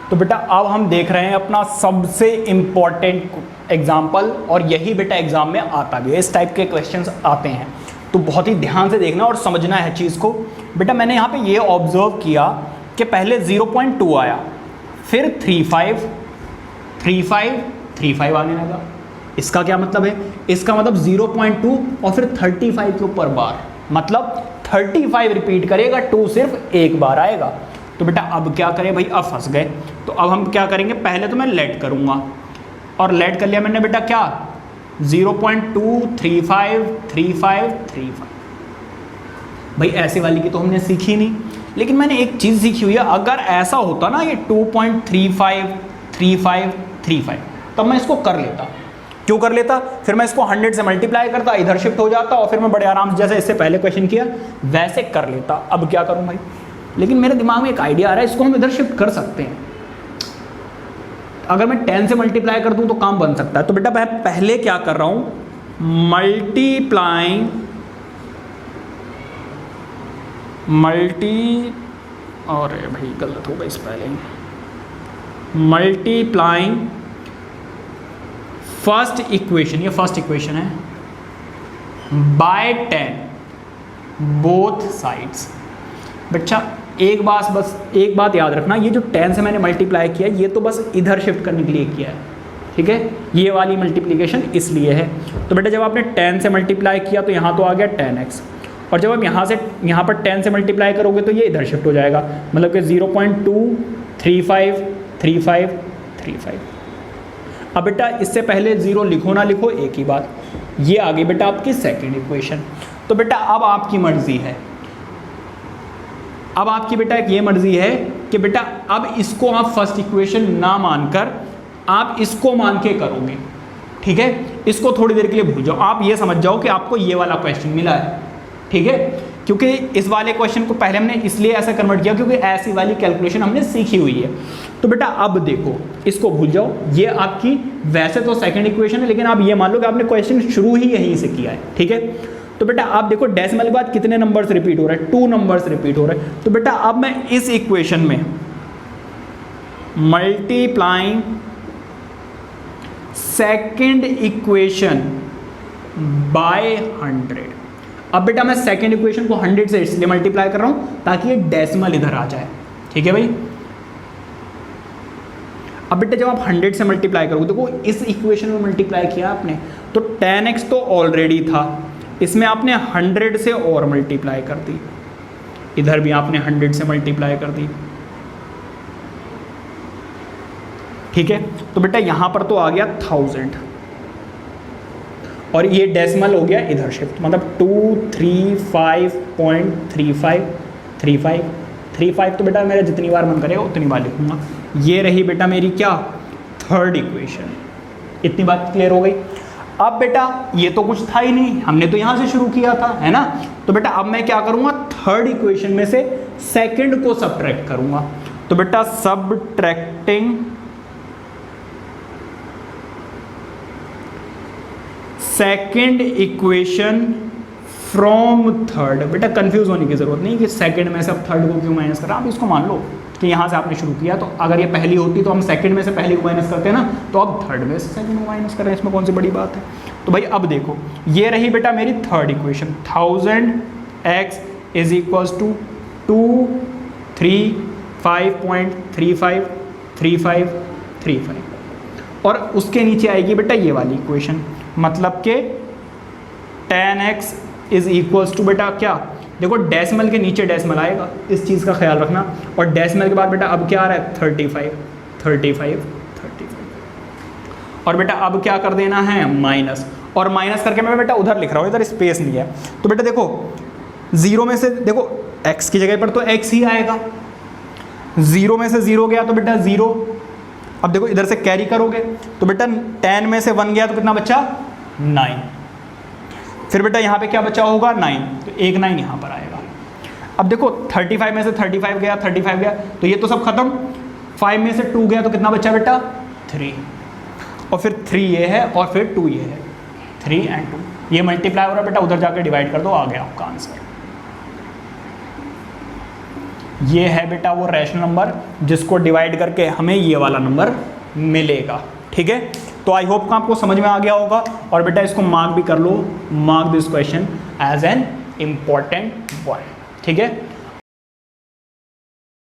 तो बेटा अब हम देख रहे हैं अपना सबसे इम्पॉर्टेंट एग्जाम्पल, और यही बेटा एग्जाम में आता भी है, इस टाइप के क्वेश्चंस आते हैं, तो बहुत ही ध्यान से देखना और समझना है चीज़ को। बेटा मैंने यहाँ पे ये ऑब्जर्व किया कि पहले 0.2 आया, फिर 3.5 3.5 3.5 आने लगा। इसका क्या मतलब है? इसका मतलब 0.2 और फिर 35 के ऊपर बार, मतलब 35 रिपीट करेगा, 2 सिर्फ एक बार आएगा। तो बेटा अब क्या करें भाई, अब फंस गए। तो अब हम क्या करेंगे, पहले तो मैं लेट करूँगा, और लेट कर लिया मैंने बेटा क्या 0.2 3.5 3.5 3.5। भाई ऐसे वाली की तो हमने सीखी नहीं, लेकिन मैंने एक चीज़ सीखी हुई है, अगर ऐसा होता ना ये 2.35 3.5 3.5, तब मैं इसको कर लेता। क्यों कर लेता? फिर मैं इसको 100 से मल्टीप्लाई करता, इधर शिफ्ट हो जाता, और फिर मैं बड़े आराम से जैसे इससे पहले क्वेश्चन किया वैसे कर लेता। अब क्या करूं भाई, लेकिन मेरे दिमाग में एक आइडिया आ रहा है, इसको हम इधर शिफ्ट कर सकते हैं। अगर मैं 10 से मल्टीप्लाई कर दूं तो काम बन सकता है। तो बेटा मैं पहले क्या कर रहा हूं, मल्टीप्लाइंग और भाई गलत होगा इस पहले, मल्टीप्लाइंग फर्स्ट इक्वेशन, ये फर्स्ट इक्वेशन है, बाय 10 बोथ साइड्स। बच्चा एक बात याद रखना, ये जो 10 से मैंने मल्टीप्लाई किया ये तो बस इधर शिफ्ट करने के लिए किया है, ठीक है, ये वाली मल्टीप्लिकेशन इसलिए है। तो बेटा जब आपने 10 से मल्टीप्लाई किया तो यहाँ तो आ गया 10x, और जब आप यहाँ पर 10 से मल्टीप्लाई करोगे तो ये इधर शिफ्ट हो जाएगा, मतलब कि 0.2 3.5 3.5 3.5। अब बेटा इससे पहले 0 लिखो ना लिखो एक ही बात, ये आ गई बेटा आपकी सेकेंड इक्वेशन। तो बेटा अब आपकी मर्जी है, अब आपकी बेटा एक ये मर्जी है कि बेटा अब इसको आप फर्स्ट इक्वेशन ना मानकर आप इसको मान के करोगे, ठीक है। इसको थोड़ी देर के लिए भूल जाओ, आप ये समझ जाओ कि आपको ये वाला क्वेश्चन मिला है, ठीक है, क्योंकि इस वाले क्वेश्चन को पहले हमने इसलिए ऐसा कन्वर्ट किया क्योंकि ऐसी वाली कैलकुलेशन हमने सीखी हुई है। तो बेटा अब देखो, इसको भूल जाओ, ये आपकी वैसे तो सेकंड इक्वेशन है, लेकिन आप ये मान लो कि आपने क्वेश्चन शुरू ही यहीं से किया है, ठीक है। तो बेटा आप देखो डेसिमल के बाद कितने नंबर्स रिपीट हो रहे हैं, 2 नंबर्स रिपीट हो रहे हैं। तो बेटा अब मैं इस इक्वेशन में मल्टीप्लाइंग सेकंड इक्वेशन बाय 100। अब बेटा मैं सेकंड इक्वेशन को 100 से इसलिए मल्टीप्लाई कर रहा हूं ताकि ये डेसिमल इधर आ जाए, ठीक है भाई। अब बेटा जब आप 100 से मल्टीप्लाई करोगे, देखो इस इक्वेशन में मल्टीप्लाई किया आपने तो 10x तो ऑलरेडी था, इसमें आपने 100 से और मल्टीप्लाई कर दी, इधर भी आपने 100 से मल्टीप्लाई कर दी, ठीक है। तो बेटा यहां पर तो आ गया 1000 और ये डेसिमल हो गया इधर शिफ्ट, मतलब 235.35 तो बेटा मेरा जितनी बार मन करेगा उतनी बार लिखूंगा। ये रही बेटा मेरी क्या थर्ड इक्वेशन। इतनी बात क्लियर हो गई। अब बेटा ये तो कुछ था ही नहीं, हमने तो यहां से शुरू किया था, है ना। तो बेटा अब मैं क्या करूंगा, थर्ड इक्वेशन में से सेकंड को सबट्रैक्ट करूंगा। तो बेटा subtracting second equation from third. बेटा कंफ्यूज होने की जरूरत नहीं कि सेकंड में से अब थर्ड को क्यों माइनस कर रहा, आप इसको मान लो कि यहाँ से आपने शुरू किया, तो अगर ये पहली होती तो हम सेकंड में से पहली को माइनस करते हैं ना, तो अब थर्ड में से सेकंड को माइनस कर रहे हैं, इसमें कौन सी बड़ी बात है। तो भाई अब देखो ये रही बेटा मेरी third equation, 1000x is equals to 235.35 और उसके नीचे आएगी बेटा ये वाली इक्वेशन, मतलब कि 10x इज इक्वल्स टू बेटा क्या, देखो डेसिमल के नीचे डेसिमल आएगा, इस चीज़ का ख्याल रखना। और डेसिमल के बाद बेटा अब क्या आ रहा है 35 और बेटा अब क्या कर देना है माइनस, और माइनस करके मैं बेटा उधर लिख रहा हूँ, इधर स्पेस नहीं है। तो बेटा देखो 0 में से देखो x की जगह पर तो x ही आएगा, 0 में से 0 गया तो बेटा 0। अब देखो इधर से कैरी करोगे तो बेटा 10 में से 1 गया तो कितना बचा 9, फिर बेटा यहाँ पे क्या बचा होगा 9, तो एक 9 यहाँ पर आएगा। अब देखो 35 में से 35 गया तो ये तो सब खत्म, 5 में से 2 गया तो कितना बचा बेटा 3, और फिर 3 ये है और फिर 2 ये है, 3 और 2 ये मल्टीप्लाई हो रहा है बेटा, उधर जाकर डिवाइड कर दो, आ गया आपका आंसर। ये है बेटा वो रैशनल नंबर जिसको डिवाइड करके हमें ये वाला नंबर मिलेगा। ठीक है, तो आई होप का आपको समझ में आ गया होगा। और बेटा इसको मार्क भी कर लो, mark this question as an important one. ठीक है।